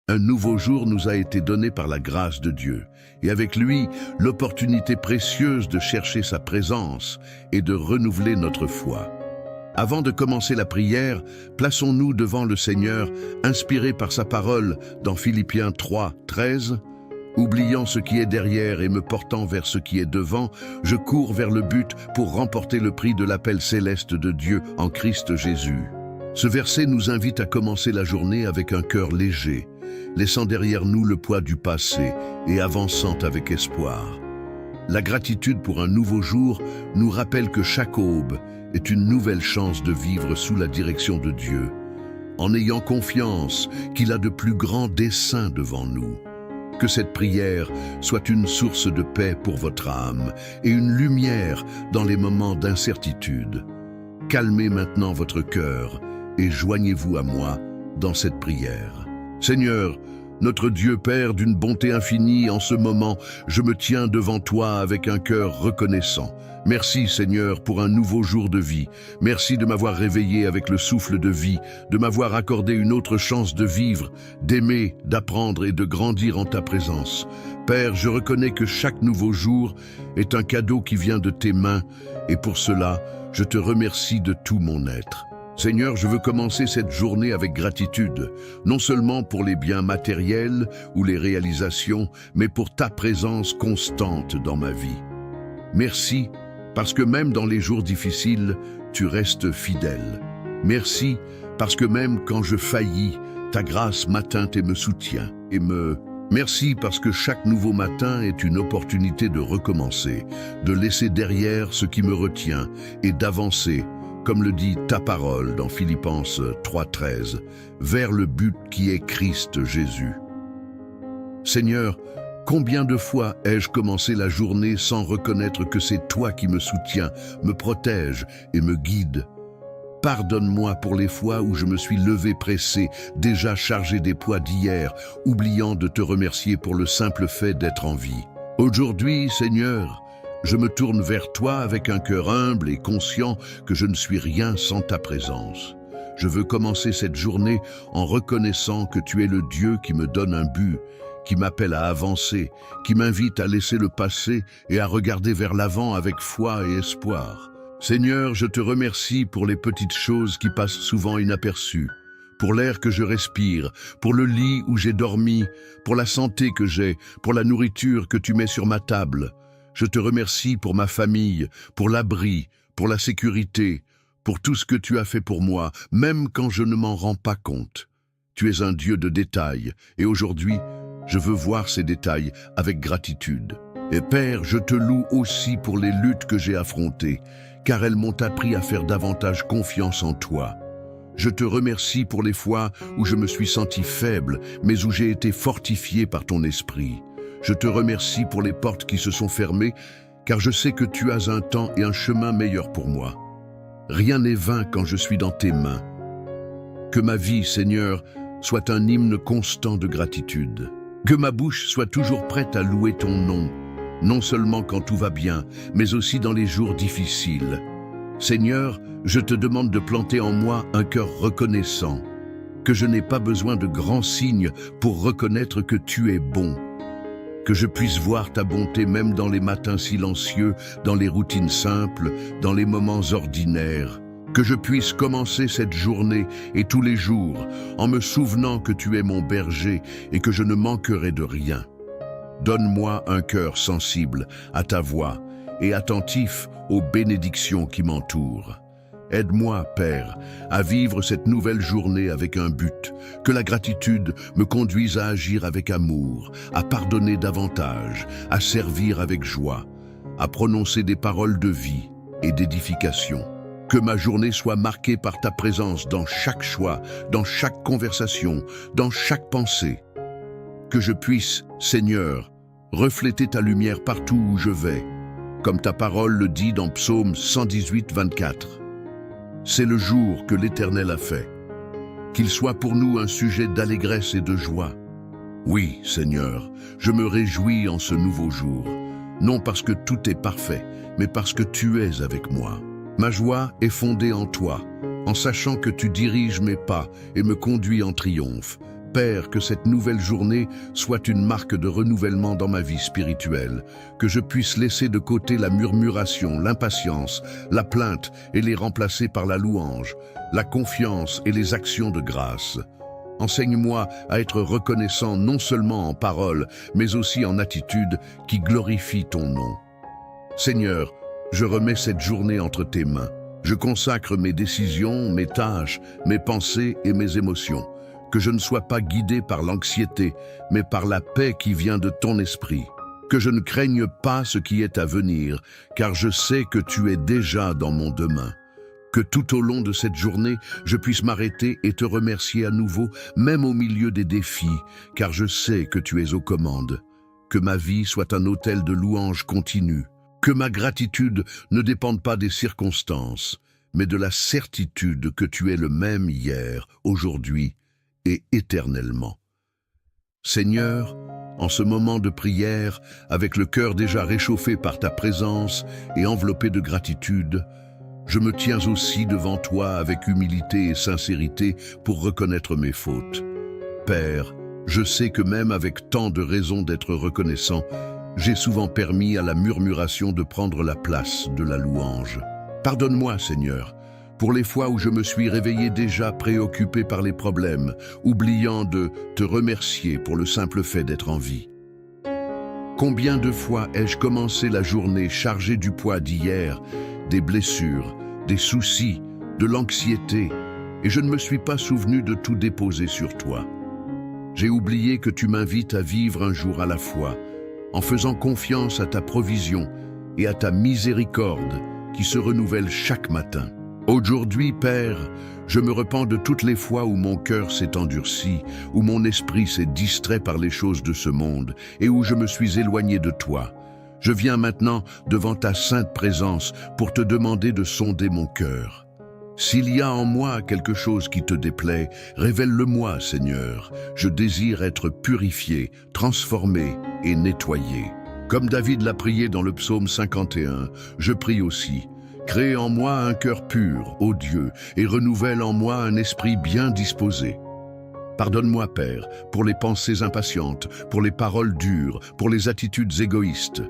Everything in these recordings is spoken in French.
Un nouveau jour nous a été donné par la grâce de Dieu, et avec lui, l'opportunité précieuse de chercher sa présence et de renouveler notre foi. Avant de commencer la prière, plaçons-nous devant le Seigneur, inspirés par sa parole dans Philippiens 3, 13. « Oubliant ce qui est derrière et me portant vers ce qui est devant, je cours vers le but pour remporter le prix de l'appel céleste de Dieu en Christ Jésus. » Ce verset nous invite à commencer la journée avec un cœur léger, laissant derrière nous le poids du passé et avançant avec espoir. La gratitude pour un nouveau jour nous rappelle que chaque aube est une nouvelle chance de vivre sous la direction de Dieu, en ayant confiance qu'il a de plus grands desseins devant nous. Que cette prière soit une source de paix pour votre âme et une lumière dans les moments d'incertitude. Calmez maintenant votre cœur et joignez-vous à moi dans cette prière. Seigneur, notre Dieu Père d'une bonté infinie, en ce moment, je me tiens devant toi avec un cœur reconnaissant. Merci Seigneur pour un nouveau jour de vie. Merci de m'avoir réveillé avec le souffle de vie, de m'avoir accordé une autre chance de vivre, d'aimer, d'apprendre et de grandir en ta présence. Père, je reconnais que chaque nouveau jour est un cadeau qui vient de tes mains et pour cela, je te remercie de tout mon être. Seigneur, je veux commencer cette journée avec gratitude, non seulement pour les biens matériels ou les réalisations, mais pour ta présence constante dans ma vie. Merci, parce que même dans les jours difficiles, tu restes fidèle. Merci, parce que même quand je faillis, ta grâce m'atteint et me soutient. Merci parce que chaque nouveau matin est une opportunité de recommencer, de laisser derrière ce qui me retient et d'avancer, comme le dit ta parole dans Philippenses 3,13, vers le but qui est Christ Jésus. Seigneur, combien de fois ai-je commencé la journée sans reconnaître que c'est toi qui me soutiens, me protège et me guide? Pardonne-moi pour les fois où je me suis levé pressé, déjà chargé des poids d'hier, oubliant de te remercier pour le simple fait d'être en vie. Aujourd'hui, Seigneur, je me tourne vers toi avec un cœur humble et conscient que je ne suis rien sans ta présence. Je veux commencer cette journée en reconnaissant que tu es le Dieu qui me donne un but, qui m'appelle à avancer, qui m'invite à laisser le passé et à regarder vers l'avant avec foi et espoir. Seigneur, je te remercie pour les petites choses qui passent souvent inaperçues, pour l'air que je respire, pour le lit où j'ai dormi, pour la santé que j'ai, pour la nourriture que tu mets sur ma table. Je te remercie pour ma famille, pour l'abri, pour la sécurité, pour tout ce que tu as fait pour moi, même quand je ne m'en rends pas compte. Tu es un Dieu de détails, et aujourd'hui, je veux voir ces détails avec gratitude. Et Père, je te loue aussi pour les luttes que j'ai affrontées, car elles m'ont appris à faire davantage confiance en toi. Je te remercie pour les fois où je me suis senti faible, mais où j'ai été fortifié par ton esprit. Je te remercie pour les portes qui se sont fermées, car je sais que tu as un temps et un chemin meilleur pour moi. Rien n'est vain quand je suis dans tes mains. Que ma vie, Seigneur, soit un hymne constant de gratitude. Que ma bouche soit toujours prête à louer ton nom, non seulement quand tout va bien, mais aussi dans les jours difficiles. Seigneur, je te demande de planter en moi un cœur reconnaissant, que je n'ai pas besoin de grands signes pour reconnaître que tu es bon. Que je puisse voir ta bonté même dans les matins silencieux, dans les routines simples, dans les moments ordinaires. Que je puisse commencer cette journée et tous les jours en me souvenant que tu es mon berger et que je ne manquerai de rien. Donne-moi un cœur sensible à ta voix et attentif aux bénédictions qui m'entourent. Aide-moi, Père, à vivre cette nouvelle journée avec un but, que la gratitude me conduise à agir avec amour, à pardonner davantage, à servir avec joie, à prononcer des paroles de vie et d'édification. Que ma journée soit marquée par ta présence dans chaque choix, dans chaque conversation, dans chaque pensée. Que je puisse, Seigneur, refléter ta lumière partout où je vais, comme ta parole le dit dans Psaume 118, 24. C'est le jour que l'Éternel a fait. Qu'il soit pour nous un sujet d'allégresse et de joie. Oui, Seigneur, je me réjouis en ce nouveau jour, non parce que tout est parfait, mais parce que tu es avec moi. Ma joie est fondée en toi, en sachant que tu diriges mes pas et me conduis en triomphe. Père, que cette nouvelle journée soit une marque de renouvellement dans ma vie spirituelle, que je puisse laisser de côté la murmuration, l'impatience, la plainte et les remplacer par la louange, la confiance et les actions de grâce. Enseigne-moi à être reconnaissant non seulement en parole, mais aussi en attitude qui glorifie ton nom. Seigneur, je remets cette journée entre tes mains. Je consacre mes décisions, mes tâches, mes pensées et mes émotions. Que je ne sois pas guidé par l'anxiété, mais par la paix qui vient de ton esprit. Que je ne craigne pas ce qui est à venir, car je sais que tu es déjà dans mon demain. Que tout au long de cette journée, je puisse m'arrêter et te remercier à nouveau, même au milieu des défis, car je sais que tu es aux commandes. Que ma vie soit un autel de louange continue. Que ma gratitude ne dépende pas des circonstances, mais de la certitude que tu es le même hier, aujourd'hui et éternellement. Seigneur, en ce moment de prière, avec le cœur déjà réchauffé par ta présence et enveloppé de gratitude, je me tiens aussi devant toi avec humilité et sincérité pour reconnaître mes fautes. Père, je sais que même avec tant de raisons d'être reconnaissant, j'ai souvent permis à la murmuration de prendre la place de la louange. Pardonne-moi, Seigneur, pour les fois où je me suis réveillé déjà préoccupé par les problèmes, oubliant de te remercier pour le simple fait d'être en vie. Combien de fois ai-je commencé la journée chargée du poids d'hier, des blessures, des soucis, de l'anxiété, et je ne me suis pas souvenu de tout déposer sur toi. J'ai oublié que tu m'invites à vivre un jour à la fois, en faisant confiance à ta provision et à ta miséricorde qui se renouvelle chaque matin. Aujourd'hui, Père, je me repens de toutes les fois où mon cœur s'est endurci, où mon esprit s'est distrait par les choses de ce monde et où je me suis éloigné de toi. Je viens maintenant devant ta sainte présence pour te demander de sonder mon cœur. S'il y a en moi quelque chose qui te déplaît, révèle-le-moi, Seigneur. Je désire être purifié, transformé et nettoyé. Comme David l'a prié dans le psaume 51, je prie aussi. Crée en moi un cœur pur, ô Dieu, et renouvelle en moi un esprit bien disposé. Pardonne-moi, Père, pour les pensées impatientes, pour les paroles dures, pour les attitudes égoïstes.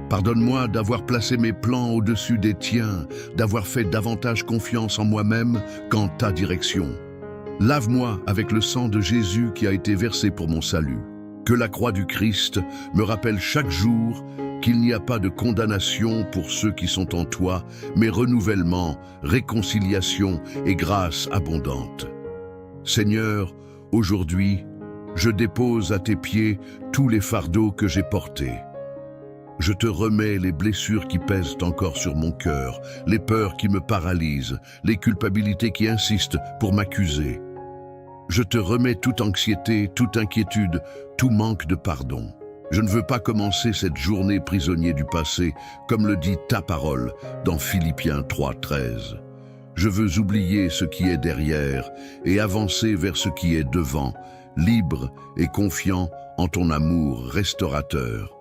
Pardonne-moi d'avoir placé mes plans au-dessus des tiens, d'avoir fait davantage confiance en moi-même qu'en ta direction. Lave-moi avec le sang de Jésus qui a été versé pour mon salut. Que la croix du Christ me rappelle chaque jour qu'il n'y a pas de condamnation pour ceux qui sont en toi, mais renouvellement, réconciliation et grâce abondante. Seigneur, aujourd'hui, je dépose à tes pieds tous les fardeaux que j'ai portés. Je te remets les blessures qui pèsent encore sur mon cœur, les peurs qui me paralysent, les culpabilités qui insistent pour m'accuser. Je te remets toute anxiété, toute inquiétude, tout manque de pardon. Je ne veux pas commencer cette journée prisonnier du passé, comme le dit ta parole dans Philippiens 3:13. Je veux oublier ce qui est derrière et avancer vers ce qui est devant, libre et confiant en ton amour restaurateur.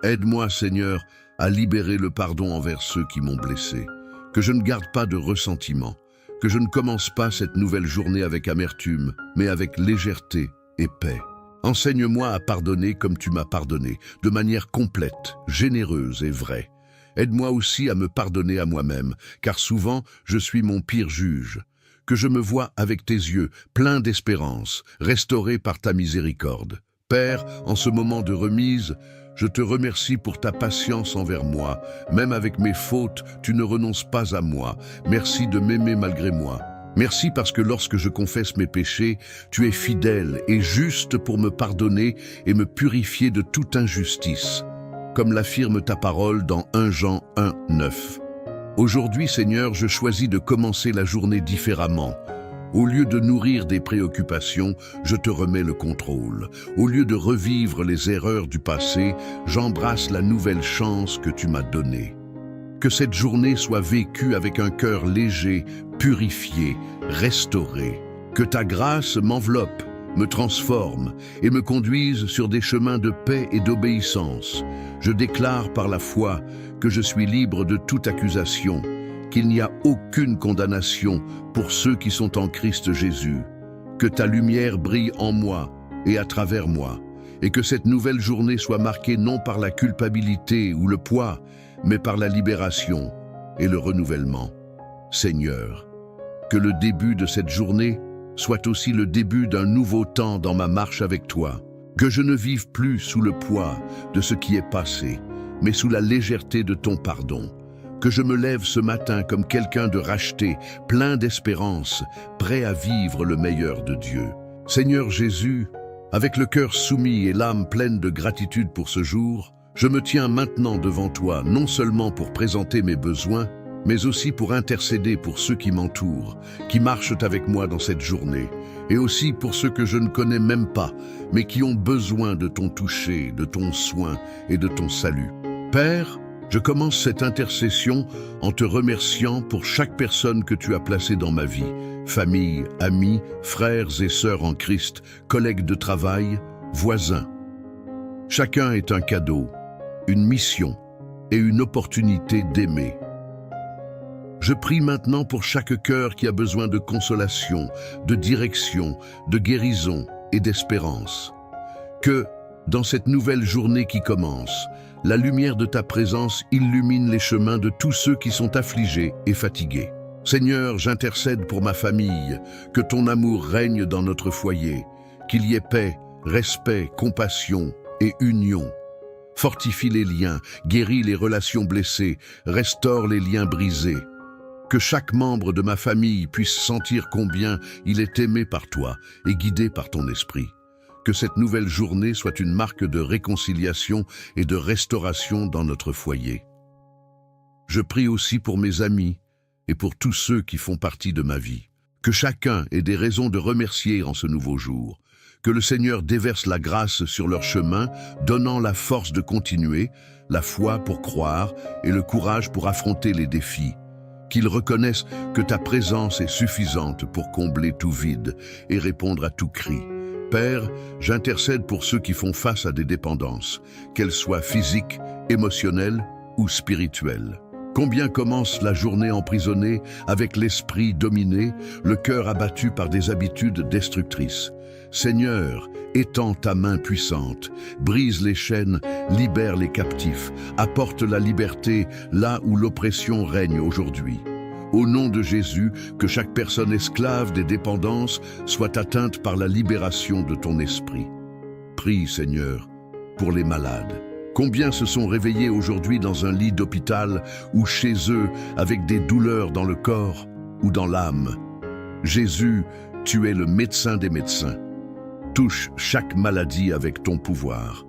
Aide-moi, Seigneur, à libérer le pardon envers ceux qui m'ont blessé, que je ne garde pas de ressentiment, que je ne commence pas cette nouvelle journée avec amertume, mais avec légèreté et paix. Enseigne-moi à pardonner comme tu m'as pardonné, de manière complète, généreuse et vraie. Aide-moi aussi à me pardonner à moi-même, car souvent je suis mon pire juge. Que je me voie avec tes yeux, plein d'espérance, restauré par ta miséricorde. Père, en ce moment de remise, je te remercie pour ta patience envers moi. Même avec mes fautes, tu ne renonces pas à moi. Merci de m'aimer malgré moi. Merci parce que lorsque je confesse mes péchés, tu es fidèle et juste pour me pardonner et me purifier de toute injustice, comme l'affirme ta parole dans 1 Jean 1:9. Aujourd'hui, Seigneur, je choisis de commencer la journée différemment. Au lieu de nourrir des préoccupations, je te remets le contrôle. Au lieu de revivre les erreurs du passé, j'embrasse la nouvelle chance que tu m'as donnée. Que cette journée soit vécue avec un cœur léger, purifié, restauré. Que ta grâce m'enveloppe, me transforme et me conduise sur des chemins de paix et d'obéissance. Je déclare par la foi que je suis libre de toute accusation, qu'il n'y a aucune condamnation pour ceux qui sont en Christ Jésus. Que ta lumière brille en moi et à travers moi, et que cette nouvelle journée soit marquée non par la culpabilité ou le poids, mais par la libération et le renouvellement. Seigneur, que le début de cette journée soit aussi le début d'un nouveau temps dans ma marche avec toi. Que je ne vive plus sous le poids de ce qui est passé, mais sous la légèreté de ton pardon. Que je me lève ce matin comme quelqu'un de racheté, plein d'espérance, prêt à vivre le meilleur de Dieu. Seigneur Jésus, avec le cœur soumis et l'âme pleine de gratitude pour ce jour, je me tiens maintenant devant toi, non seulement pour présenter mes besoins, mais aussi pour intercéder pour ceux qui m'entourent, qui marchent avec moi dans cette journée, et aussi pour ceux que je ne connais même pas, mais qui ont besoin de ton toucher, de ton soin et de ton salut. Père, je commence cette intercession en te remerciant pour chaque personne que tu as placée dans ma vie, famille, amis, frères et sœurs en Christ, collègues de travail, voisins. Chacun est un cadeau, une mission et une opportunité d'aimer. Je prie maintenant pour chaque cœur qui a besoin de consolation, de direction, de guérison et d'espérance. Que, dans cette nouvelle journée qui commence, la lumière de ta présence illumine les chemins de tous ceux qui sont affligés et fatigués. Seigneur, j'intercède pour ma famille, que ton amour règne dans notre foyer, qu'il y ait paix, respect, compassion et union. Fortifie les liens, guéris les relations blessées, restaure les liens brisés. Que chaque membre de ma famille puisse sentir combien il est aimé par toi et guidé par ton esprit. Que cette nouvelle journée soit une marque de réconciliation et de restauration dans notre foyer. Je prie aussi pour mes amis et pour tous ceux qui font partie de ma vie. Que chacun ait des raisons de remercier en ce nouveau jour. Que le Seigneur déverse la grâce sur leur chemin, donnant la force de continuer, la foi pour croire et le courage pour affronter les défis. Qu'ils reconnaissent que ta présence est suffisante pour combler tout vide et répondre à tout cri. Père, j'intercède pour ceux qui font face à des dépendances, qu'elles soient physiques, émotionnelles ou spirituelles. Combien commence la journée emprisonnée, avec l'esprit dominé, le cœur abattu par des habitudes destructrices. Seigneur, étends ta main puissante, brise les chaînes, libère les captifs, apporte la liberté là où l'oppression règne aujourd'hui. Au nom de Jésus, que chaque personne esclave des dépendances soit atteinte par la libération de ton esprit. Prie, Seigneur, pour les malades. Combien se sont réveillés aujourd'hui dans un lit d'hôpital ou chez eux avec des douleurs dans le corps ou dans l'âme. Jésus, tu es le médecin des médecins. Touche chaque maladie avec ton pouvoir.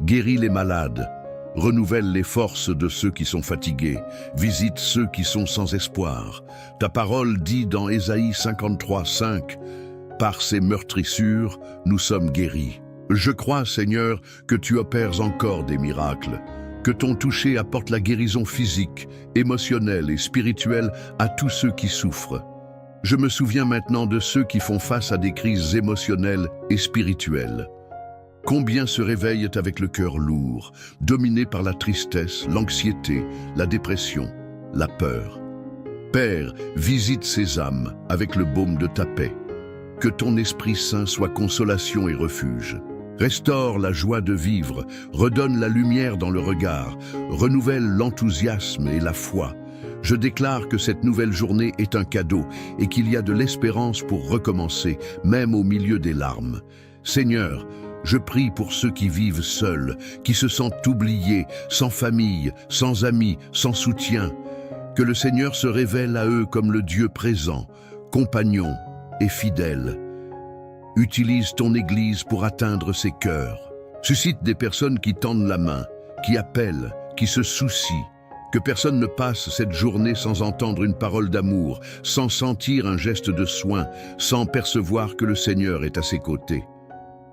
Guéris les malades. Renouvelle les forces de ceux qui sont fatigués. Visite ceux qui sont sans espoir. Ta parole dit dans Ésaïe 53:5, « Par ces meurtrissures, nous sommes guéris. » Je crois, Seigneur, que tu opères encore des miracles, que ton toucher apporte la guérison physique, émotionnelle et spirituelle à tous ceux qui souffrent. Je me souviens maintenant de ceux qui font face à des crises émotionnelles et spirituelles. Combien se réveillent avec le cœur lourd, dominé par la tristesse, l'anxiété, la dépression, la peur. Père, visite ces âmes avec le baume de ta paix. Que ton Esprit Saint soit consolation et refuge. Restaure la joie de vivre, redonne la lumière dans le regard, renouvelle l'enthousiasme et la foi. Je déclare que cette nouvelle journée est un cadeau et qu'il y a de l'espérance pour recommencer, même au milieu des larmes. Seigneur, je prie pour ceux qui vivent seuls, qui se sentent oubliés, sans famille, sans amis, sans soutien. Que le Seigneur se révèle à eux comme le Dieu présent, compagnon et fidèle. Utilise ton Église pour atteindre ces cœurs. Suscite des personnes qui tendent la main, qui appellent, qui se soucient. Que personne ne passe cette journée sans entendre une parole d'amour, sans sentir un geste de soin, sans percevoir que le Seigneur est à ses côtés.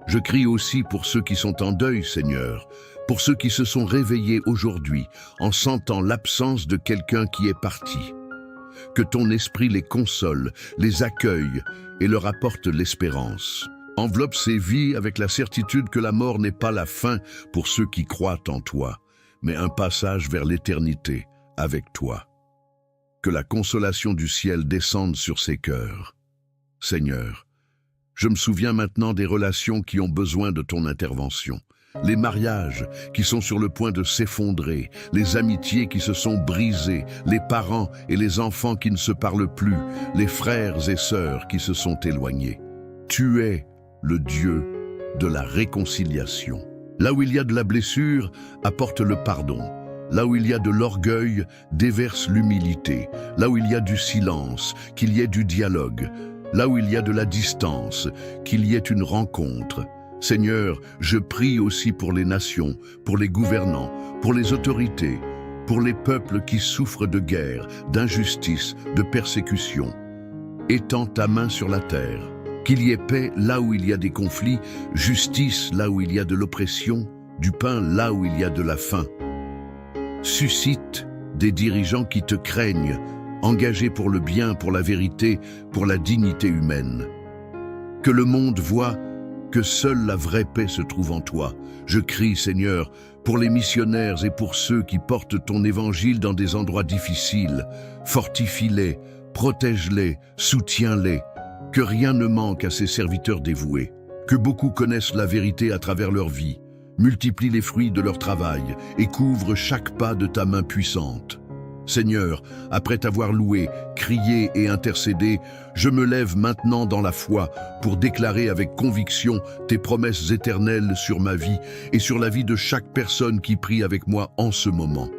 Je crie aussi pour ceux qui sont en deuil, Seigneur, pour ceux qui se sont réveillés aujourd'hui en sentant l'absence de quelqu'un qui est parti. Que ton esprit les console, les accueille et leur apporte l'espérance. Enveloppe ces vies avec la certitude que la mort n'est pas la fin pour ceux qui croient en toi, mais un passage vers l'éternité avec toi. Que la consolation du ciel descende sur ces cœurs. Seigneur, Je me souviens maintenant des relations qui ont besoin de ton intervention. Les mariages qui sont sur le point de s'effondrer, les amitiés qui se sont brisées, les parents et les enfants qui ne se parlent plus, les frères et sœurs qui se sont éloignés. Tu es le Dieu de la réconciliation. Là où il y a de la blessure, apporte le pardon. Là où il y a de l'orgueil, déverse l'humilité. Là où il y a du silence, qu'il y ait du dialogue. Là où il y a de la distance, qu'il y ait une rencontre. Seigneur, je prie aussi pour les nations, pour les gouvernants, pour les autorités, pour les peuples qui souffrent de guerre, d'injustice, de persécution. Étends ta main sur la terre, qu'il y ait paix là où il y a des conflits, justice là où il y a de l'oppression, du pain là où il y a de la faim. Suscite des dirigeants qui te craignent, engagés pour le bien, pour la vérité, pour la dignité humaine. Que le monde voie que seule la vraie paix se trouve en toi. Je crie, Seigneur, pour les missionnaires et pour ceux qui portent ton évangile dans des endroits difficiles. Fortifie-les, protège-les, soutiens-les. Que rien ne manque à ces serviteurs dévoués. Que beaucoup connaissent la vérité à travers leur vie. Multiplie les fruits de leur travail et couvre chaque pas de ta main puissante. Seigneur, après t'avoir loué, crié et intercédé, je me lève maintenant dans la foi pour déclarer avec conviction tes promesses éternelles sur ma vie et sur la vie de chaque personne qui prie avec moi en ce moment.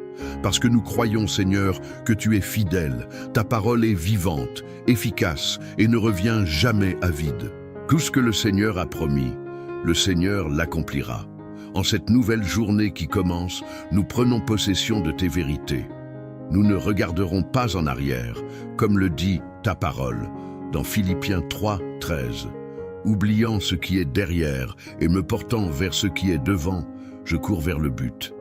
Parce que nous croyons, Seigneur, que tu es fidèle, ta parole est vivante, efficace et ne revient jamais à vide. Tout ce que le Seigneur a promis, le Seigneur l'accomplira. En cette nouvelle journée qui commence, nous prenons possession de tes vérités. Nous ne regarderons pas en arrière, comme le dit ta parole, dans Philippiens 3, 13. Oubliant ce qui est derrière et me portant vers ce qui est devant, je cours vers le but.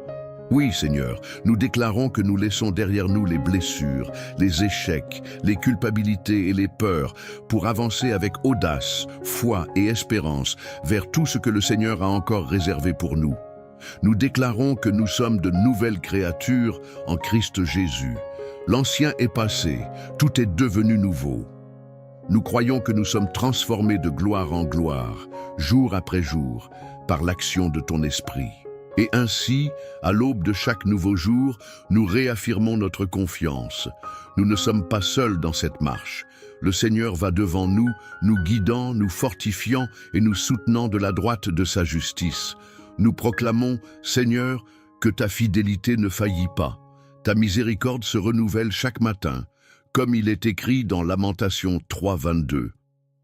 Oui, Seigneur, nous déclarons que nous laissons derrière nous les blessures, les échecs, les culpabilités et les peurs pour avancer avec audace, foi et espérance vers tout ce que le Seigneur a encore réservé pour nous. Nous déclarons que nous sommes de nouvelles créatures en Christ Jésus. L'ancien est passé, tout est devenu nouveau. Nous croyons que nous sommes transformés de gloire en gloire, jour après jour, par l'action de ton esprit. Et ainsi, à l'aube de chaque nouveau jour, nous réaffirmons notre confiance. Nous ne sommes pas seuls dans cette marche. Le Seigneur va devant nous, nous guidant, nous fortifiant et nous soutenant de la droite de sa justice. Nous proclamons, Seigneur, que ta fidélité ne faillit pas. Ta miséricorde se renouvelle chaque matin, comme il est écrit dans Lamentation 3, 22.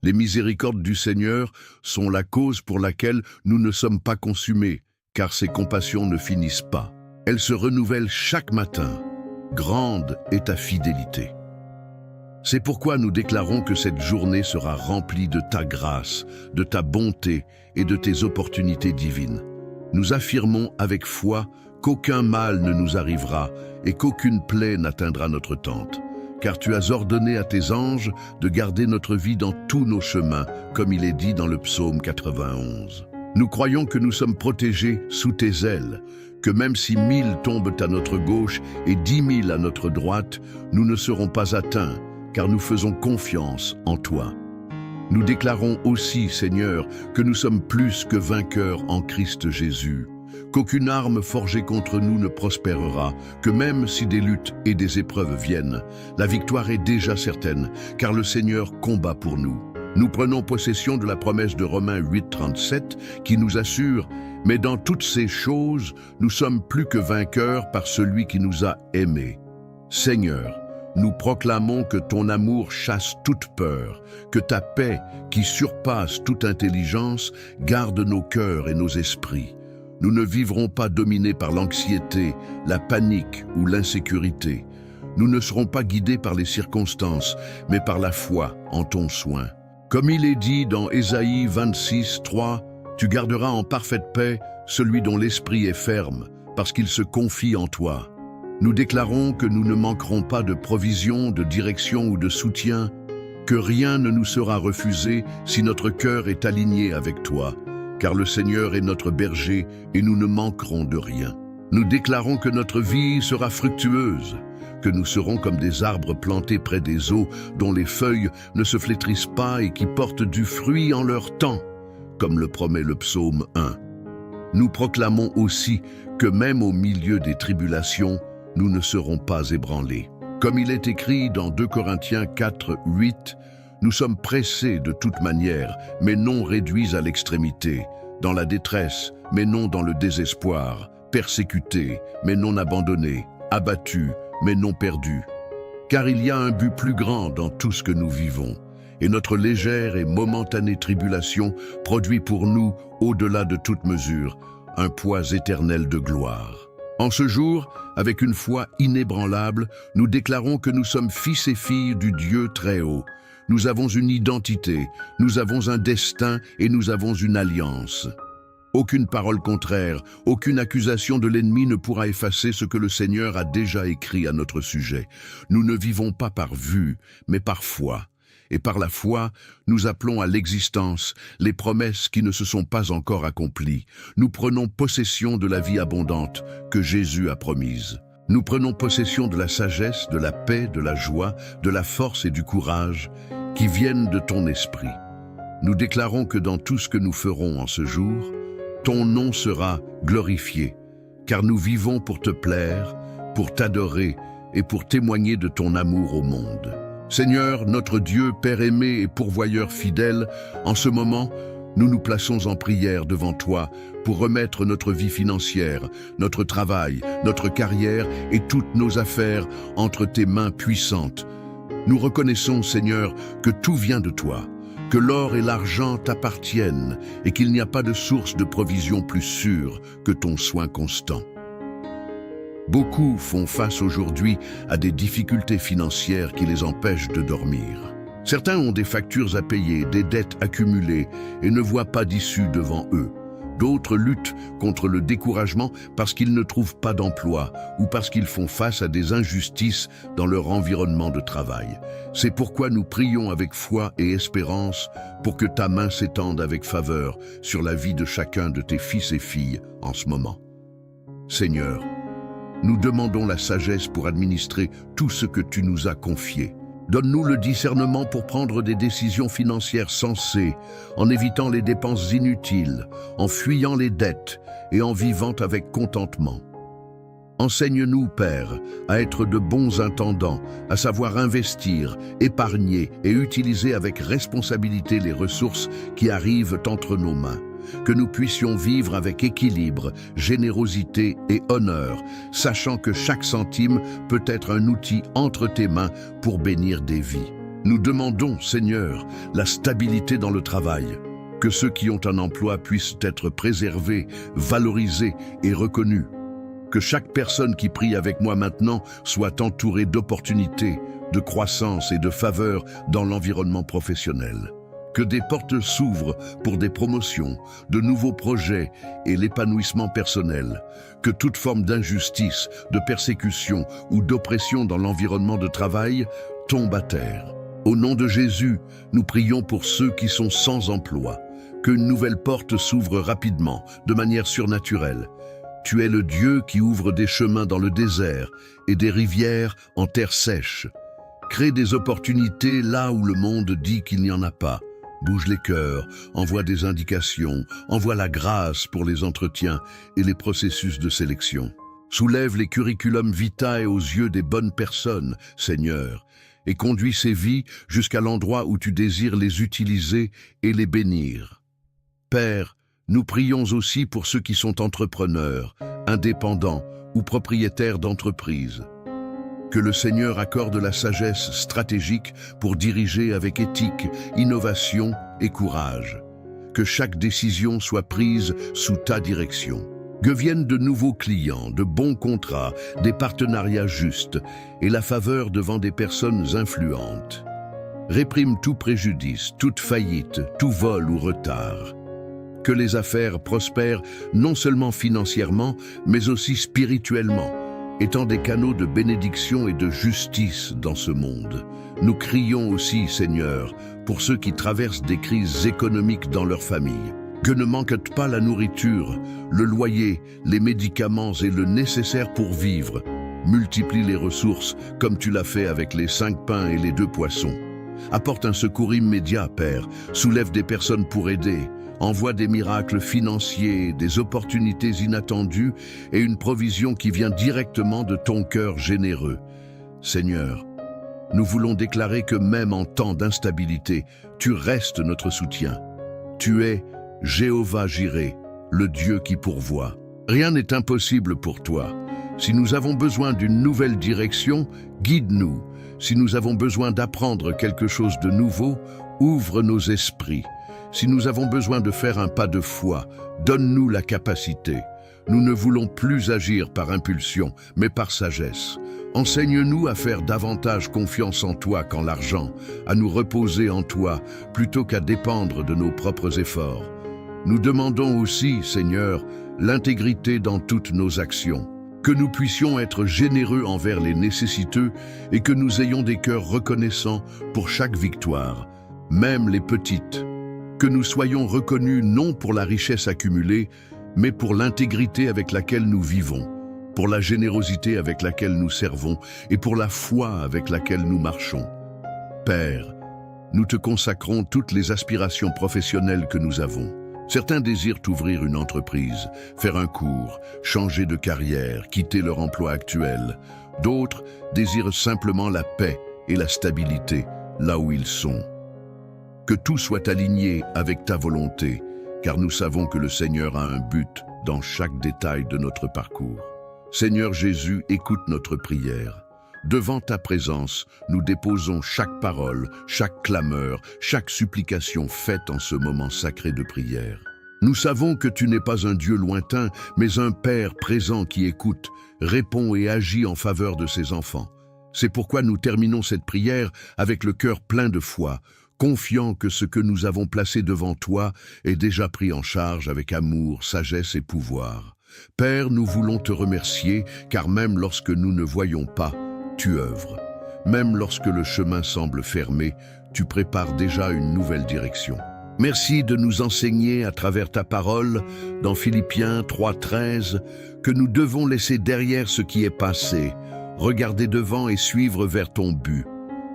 Les miséricordes du Seigneur sont la cause pour laquelle nous ne sommes pas consumés, car ses compassions ne finissent pas. Elles se renouvellent chaque matin. Grande est ta fidélité. C'est pourquoi nous déclarons que cette journée sera remplie de ta grâce, de ta bonté et de tes opportunités divines. Nous affirmons avec foi qu'aucun mal ne nous arrivera et qu'aucune plaie n'atteindra notre tente. Car tu as ordonné à tes anges de garder notre vie dans tous nos chemins, comme il est dit dans le psaume 91. Nous croyons que nous sommes protégés sous tes ailes, que même si 1000 tombent à notre gauche et 10 000 à notre droite, nous ne serons pas atteints, car nous faisons confiance en toi. Nous déclarons aussi, Seigneur, que nous sommes plus que vainqueurs en Christ Jésus, qu'aucune arme forgée contre nous ne prospérera, que même si des luttes et des épreuves viennent, la victoire est déjà certaine, car le Seigneur combat pour nous. Nous prenons possession de la promesse de Romains 8, 37, qui nous assure « Mais dans toutes ces choses, nous sommes plus que vainqueurs par celui qui nous a aimés. » Seigneur, nous proclamons que ton amour chasse toute peur, que ta paix, qui surpasse toute intelligence, garde nos cœurs et nos esprits. Nous ne vivrons pas dominés par l'anxiété, la panique ou l'insécurité. Nous ne serons pas guidés par les circonstances, mais par la foi en ton soin. Comme il est dit dans Ésaïe 26, 3, « Tu garderas en parfaite paix celui dont l'esprit est ferme, parce qu'il se confie en toi. » Nous déclarons que nous ne manquerons pas de provision, de direction ou de soutien, que rien ne nous sera refusé si notre cœur est aligné avec toi, car le Seigneur est notre berger et nous ne manquerons de rien. Nous déclarons que notre vie sera fructueuse, que nous serons comme des arbres plantés près des eaux, dont les feuilles ne se flétrissent pas et qui portent du fruit en leur temps, comme le promet le psaume 1. Nous proclamons aussi que même au milieu des tribulations, nous ne serons pas ébranlés. Comme il est écrit dans 2 Corinthiens 4, 8, « Nous sommes pressés de toute manière, mais non réduits à l'extrémité, dans la détresse, mais non dans le désespoir, persécutés, mais non abandonnés, abattus, mais non perdus. Car il y a un but plus grand dans tout ce que nous vivons, et notre légère et momentanée tribulation produit pour nous, au-delà de toute mesure, un poids éternel de gloire. En ce jour, avec une foi inébranlable, nous déclarons que nous sommes fils et filles du Dieu très haut. Nous avons une identité, nous avons un destin et nous avons une alliance. Aucune parole contraire, aucune accusation de l'ennemi ne pourra effacer ce que le Seigneur a déjà écrit à notre sujet. Nous ne vivons pas par vue, mais par foi. Et par la foi, nous appelons à l'existence les promesses qui ne se sont pas encore accomplies. Nous prenons possession de la vie abondante que Jésus a promise. Nous prenons possession de la sagesse, de la paix, de la joie, de la force et du courage qui viennent de ton esprit. Nous déclarons que dans tout ce que nous ferons en ce jour, ton nom sera glorifié, car nous vivons pour te plaire, pour t'adorer et pour témoigner de ton amour au monde. Seigneur, notre Dieu, Père aimé et pourvoyeur fidèle, en ce moment, nous nous plaçons en prière devant toi pour remettre notre vie financière, notre travail, notre carrière et toutes nos affaires entre tes mains puissantes. Nous reconnaissons, Seigneur, que tout vient de toi, que l'or et l'argent t'appartiennent et qu'il n'y a pas de source de provision plus sûre que ton soin constant. Beaucoup font face aujourd'hui à des difficultés financières qui les empêchent de dormir. Certains ont des factures à payer, des dettes accumulées et ne voient pas d'issue devant eux. D'autres luttent contre le découragement parce qu'ils ne trouvent pas d'emploi ou parce qu'ils font face à des injustices dans leur environnement de travail. C'est pourquoi nous prions avec foi et espérance pour que ta main s'étende avec faveur sur la vie de chacun de tes fils et filles en ce moment. Seigneur, nous demandons la sagesse pour administrer tout ce que tu nous as confié. Donne-nous le discernement pour prendre des décisions financières sensées, en évitant les dépenses inutiles, en fuyant les dettes et en vivant avec contentement. Enseigne-nous, Père, à être de bons intendants, à savoir investir, épargner et utiliser avec responsabilité les ressources qui arrivent entre nos mains. Que nous puissions vivre avec équilibre, générosité et honneur, sachant que chaque centime peut être un outil entre tes mains pour bénir des vies. Nous demandons, Seigneur, la stabilité dans le travail, que ceux qui ont un emploi puissent être préservés, valorisés et reconnus. Que chaque personne qui prie avec moi maintenant soit entourée d'opportunités, de croissance et de faveur dans l'environnement professionnel. Que des portes s'ouvrent pour des promotions, de nouveaux projets et l'épanouissement personnel. Que toute forme d'injustice, de persécution ou d'oppression dans l'environnement de travail tombe à terre. Au nom de Jésus, nous prions pour ceux qui sont sans emploi. Qu'une nouvelle porte s'ouvre rapidement, de manière surnaturelle. Tu es le Dieu qui ouvre des chemins dans le désert et des rivières en terre sèche. Crée des opportunités là où le monde dit qu'il n'y en a pas. Bouge les cœurs, envoie des indications, envoie la grâce pour les entretiens et les processus de sélection. Soulève les curriculum vitae aux yeux des bonnes personnes, Seigneur, et conduis ces vies jusqu'à l'endroit où tu désires les utiliser et les bénir. Père, nous prions aussi pour ceux qui sont entrepreneurs, indépendants ou propriétaires d'entreprises. Que le Seigneur accorde la sagesse stratégique pour diriger avec éthique, innovation et courage. Que chaque décision soit prise sous ta direction. Que viennent de nouveaux clients, de bons contrats, des partenariats justes et la faveur devant des personnes influentes. Réprime tout préjudice, toute faillite, tout vol ou retard. Que les affaires prospèrent non seulement financièrement, mais aussi spirituellement, étant des canaux de bénédiction et de justice dans ce monde. Nous crions aussi, Seigneur, pour ceux qui traversent des crises économiques dans leur famille. Que ne manquent pas la nourriture, le loyer, les médicaments et le nécessaire pour vivre. Multiplie les ressources comme tu l'as fait avec les 5 pains et les 2 poissons. Apporte un secours immédiat, Père. Soulève des personnes pour aider. Envoie des miracles financiers, des opportunités inattendues et une provision qui vient directement de ton cœur généreux. Seigneur, nous voulons déclarer que même en temps d'instabilité, tu restes notre soutien. Tu es Jéhovah Jireh, le Dieu qui pourvoit. Rien n'est impossible pour toi. Si nous avons besoin d'une nouvelle direction, guide-nous. Si nous avons besoin d'apprendre quelque chose de nouveau, ouvre nos esprits. Si nous avons besoin de faire un pas de foi, donne-nous la capacité. Nous ne voulons plus agir par impulsion, mais par sagesse. Enseigne-nous à faire davantage confiance en toi qu'en l'argent, à nous reposer en toi plutôt qu'à dépendre de nos propres efforts. Nous demandons aussi, Seigneur, l'intégrité dans toutes nos actions. Que nous puissions être généreux envers les nécessiteux et que nous ayons des cœurs reconnaissants pour chaque victoire, même les petites. Que nous soyons reconnus non pour la richesse accumulée, mais pour l'intégrité avec laquelle nous vivons, pour la générosité avec laquelle nous servons et pour la foi avec laquelle nous marchons. Père, nous te consacrons toutes les aspirations professionnelles que nous avons. Certains désirent ouvrir une entreprise, faire un cours, changer de carrière, quitter leur emploi actuel. D'autres désirent simplement la paix et la stabilité là où ils sont. Que tout soit aligné avec ta volonté, car nous savons que le Seigneur a un but dans chaque détail de notre parcours. Seigneur Jésus, écoute notre prière. Devant ta présence, nous déposons chaque parole, chaque clameur, chaque supplication faite en ce moment sacré de prière. Nous savons que tu n'es pas un Dieu lointain, mais un Père présent qui écoute, répond et agit en faveur de ses enfants. C'est pourquoi nous terminons cette prière avec le cœur plein de foi, confiant que ce que nous avons placé devant toi est déjà pris en charge avec amour, sagesse et pouvoir. Père, nous voulons te remercier, car même lorsque nous ne voyons pas, tu œuvres. Même lorsque le chemin semble fermé, tu prépares déjà une nouvelle direction. Merci de nous enseigner à travers ta parole, dans Philippiens 3:13, que nous devons laisser derrière ce qui est passé, regarder devant et suivre vers ton but.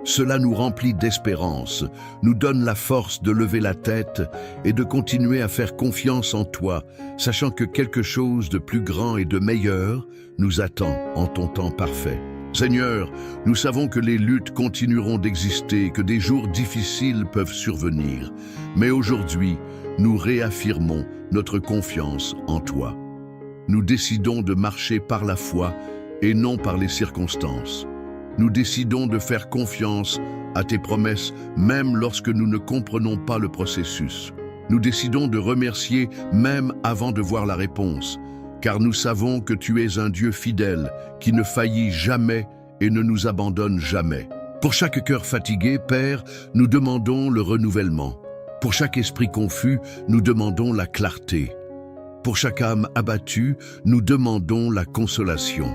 Cela nous remplit d'espérance, nous donne la force de lever la tête et de continuer à faire confiance en toi, sachant que quelque chose de plus grand et de meilleur nous attend en ton temps parfait. Seigneur, nous savons que les luttes continueront d'exister, que des jours difficiles peuvent survenir. Mais aujourd'hui, nous réaffirmons notre confiance en toi. Nous décidons de marcher par la foi et non par les circonstances. Nous décidons de faire confiance à tes promesses, même lorsque nous ne comprenons pas le processus. Nous décidons de remercier même avant de voir la réponse, car nous savons que tu es un Dieu fidèle, qui ne faillit jamais et ne nous abandonne jamais. Pour chaque cœur fatigué, Père, nous demandons le renouvellement. Pour chaque esprit confus, nous demandons la clarté. Pour chaque âme abattue, nous demandons la consolation.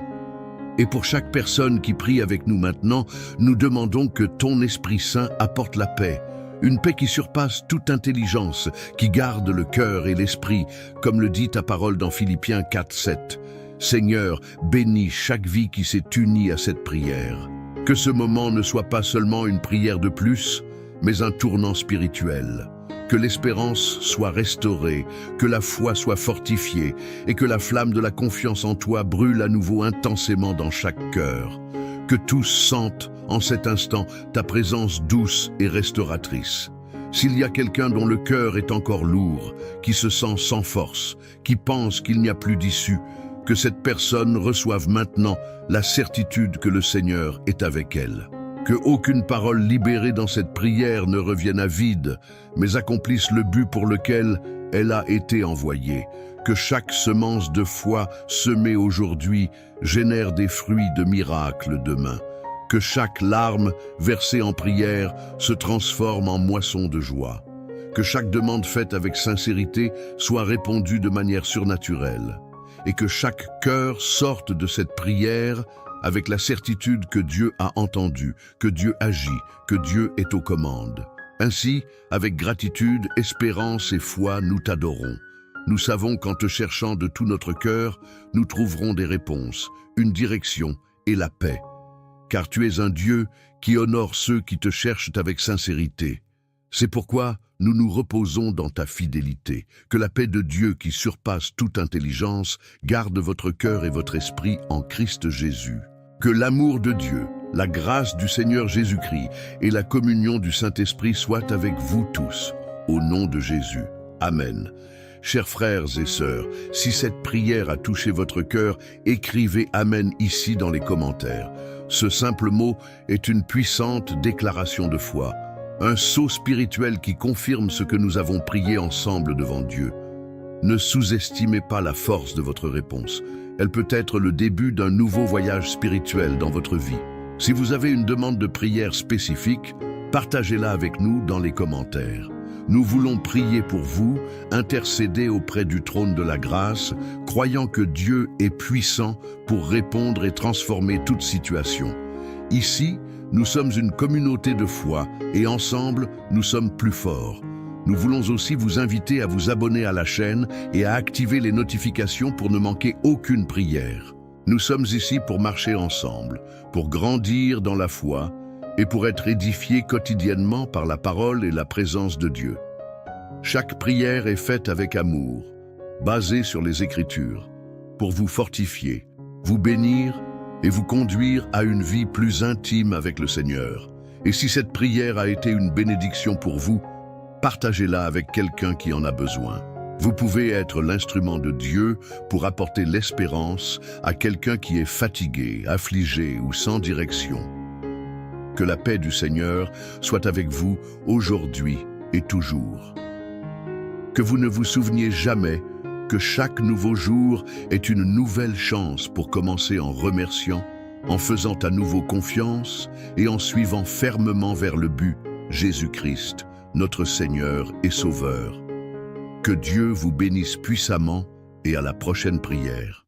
Et pour chaque personne qui prie avec nous maintenant, nous demandons que ton Esprit Saint apporte la paix, une paix qui surpasse toute intelligence, qui garde le cœur et l'esprit, comme le dit ta parole dans Philippiens 4:7. Seigneur, bénis chaque vie qui s'est unie à cette prière. Que ce moment ne soit pas seulement une prière de plus, mais un tournant spirituel. Que l'espérance soit restaurée, que la foi soit fortifiée et que la flamme de la confiance en toi brûle à nouveau intensément dans chaque cœur. Que tous sentent en cet instant ta présence douce et restauratrice. S'il y a quelqu'un dont le cœur est encore lourd, qui se sent sans force, qui pense qu'il n'y a plus d'issue, que cette personne reçoive maintenant la certitude que le Seigneur est avec elle. Que aucune parole libérée dans cette prière ne revienne à vide, mais accomplisse le but pour lequel elle a été envoyée. Que chaque semence de foi semée aujourd'hui génère des fruits de miracles demain. Que chaque larme versée en prière se transforme en moisson de joie. Que chaque demande faite avec sincérité soit répondue de manière surnaturelle. Et que chaque cœur sorte de cette prière avec la certitude que Dieu a entendu, que Dieu agit, que Dieu est aux commandes. Ainsi, avec gratitude, espérance et foi, nous t'adorons. Nous savons qu'en te cherchant de tout notre cœur, nous trouverons des réponses, une direction et la paix, car tu es un Dieu qui honore ceux qui te cherchent avec sincérité. C'est pourquoi nous nous reposons dans ta fidélité. Que la paix de Dieu qui surpasse toute intelligence garde votre cœur et votre esprit en Christ Jésus. Que l'amour de Dieu, la grâce du Seigneur Jésus-Christ et la communion du Saint-Esprit soient avec vous tous, au nom de Jésus. Amen. Chers frères et sœurs, si cette prière a touché votre cœur, écrivez « Amen » ici dans les commentaires. Ce simple mot est une puissante déclaration de foi, un sceau spirituel qui confirme ce que nous avons prié ensemble devant Dieu. Ne sous-estimez pas la force de votre réponse. Elle peut être le début d'un nouveau voyage spirituel dans votre vie. Si vous avez une demande de prière spécifique, partagez-la avec nous dans les commentaires. Nous voulons prier pour vous, intercéder auprès du trône de la grâce, croyant que Dieu est puissant pour répondre et transformer toute situation. Ici, nous sommes une communauté de foi et ensemble, nous sommes plus forts. Nous voulons aussi vous inviter à vous abonner à la chaîne et à activer les notifications pour ne manquer aucune prière. Nous sommes ici pour marcher ensemble, pour grandir dans la foi et pour être édifiés quotidiennement par la parole et la présence de Dieu. Chaque prière est faite avec amour, basée sur les Écritures, pour vous fortifier, vous bénir et vous conduire à une vie plus intime avec le Seigneur. Et si cette prière a été une bénédiction pour vous, partagez-la avec quelqu'un qui en a besoin. Vous pouvez être l'instrument de Dieu pour apporter l'espérance à quelqu'un qui est fatigué, affligé ou sans direction. Que la paix du Seigneur soit avec vous aujourd'hui et toujours. Que vous ne vous souveniez jamais que chaque nouveau jour est une nouvelle chance pour commencer en remerciant, en faisant à nouveau confiance et en suivant fermement vers le but, Jésus-Christ, notre Seigneur et Sauveur. Que Dieu vous bénisse puissamment et à la prochaine prière.